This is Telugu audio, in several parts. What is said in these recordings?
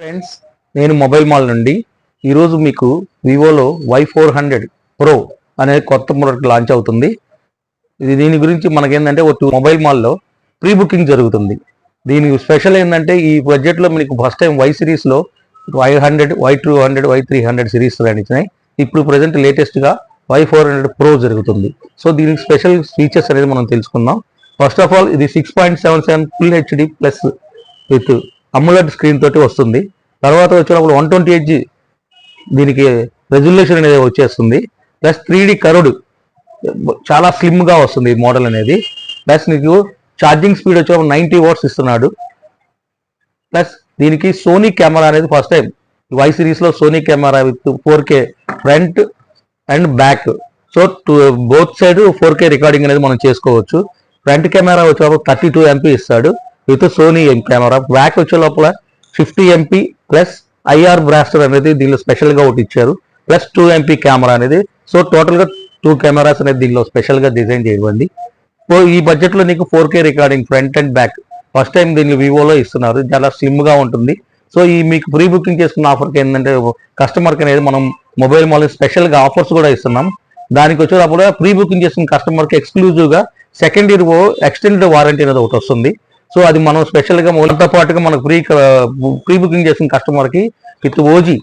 ఫ్రెండ్స్, నేను మొబైల్ మాల్ నుండి ఈరోజు మీకు వివోలో Y400 ప్రో అనే కొత్త ప్రోడక్ట్ లాంచ్ అవుతుంది. దీని గురించి మనకేంటంటే మొబైల్ మాల్లో ప్రీ బుకింగ్ జరుగుతుంది. దీని స్పెషల్ ఏంటంటే ఈ బడ్జెట్లో మీకు ఫస్ట్ టైం Y సిరీస్లో Y100, Y200, Y300 సిరీస్ రాణించినాయి. ఇప్పుడు ప్రజెంట్ లేటెస్ట్గా Y400 ప్రో జరుగుతుంది. సో దీనికి స్పెషల్ ఫీచర్స్ అనేది మనం తెలుసుకుందాం. ఫస్ట్ ఆఫ్ ఆల్ ఇది 6.77 full HD plus with AMOLED screen తోటి వస్తుంది. తర్వాత వచ్చినప్పుడు 128G దీనికి రెజల్యూషన్ అనేది వచ్చేస్తుంది. ప్లస్ 3D కర్వ్డ్ చాలా స్లిమ్గా వస్తుంది ఈ మోడల్ అనేది. ప్లస్ నీకు ఛార్జింగ్ స్పీడ్ వచ్చేటప్పుడు 90 వాట్స్ ఇస్తున్నాడు. ప్లస్ దీనికి సోనీ కెమెరా అనేది ఫస్ట్ టైం Y సిరీస్లో Sony camera with 4K front and back. So both side 4K recording అనేది మనం చేసుకోవచ్చు. ఫ్రంట్ కెమెరా వచ్చేటప్పుడు 32 MP ఇస్తాడు విత్ సోనీ కెమెరా. బ్యాక్ వచ్చే లోపల 50 MP ప్లస్ IR బ్రాస్టర్ అనేది దీనిలో స్పెషల్గా ఒకటి ఇచ్చారు. ప్లస్ 2 MP కెమెరా అనేది. సో టోటల్గా 2 కెమెరాస్ అనేది దీనిలో స్పెషల్గా డిజైన్ చేయబడింది. ఈ బడ్జెట్లో నీకు 4K recording front and back first time దీన్ని వివోలో ఇస్తున్నారు. చాలా స్లిమ్గా ఉంటుంది. సో ఈ మీకు ప్రీ బుకింగ్ చేసుకున్న ఆఫర్కి ఏంటంటే కస్టమర్కి అనేది మనం మొబైల్ మాల్ స్పెషల్గా ఆఫర్స్ కూడా ఇస్తున్నాం. దానికి వచ్చేటప్పుడు ప్రీ బుకింగ్ చేసుకున్న కస్టమర్కి ఎక్స్క్లూజివ్గా సెకండ్ ఇయర్ ఎక్స్టెండెడ్ వారంటీ అనేది ఒకటి వస్తుంది. సో అది మనం స్పెషల్గా మొదటితో పాటుగా మనకు ప్రీ బుకింగ్ చేసిన కస్టమర్కి విత్ ఓజీ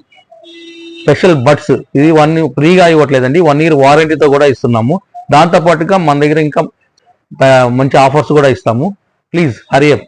స్పెషల్ బడ్స్ ఇది ఫ్రీగా ఇవ్వట్లేదండి, 1 year వారంటీతో కూడా ఇస్తున్నాము. దాంతోపాటుగా మన దగ్గర ఇంకా మంచి ఆఫర్స్ కూడా ఇస్తాము. Please Hari up.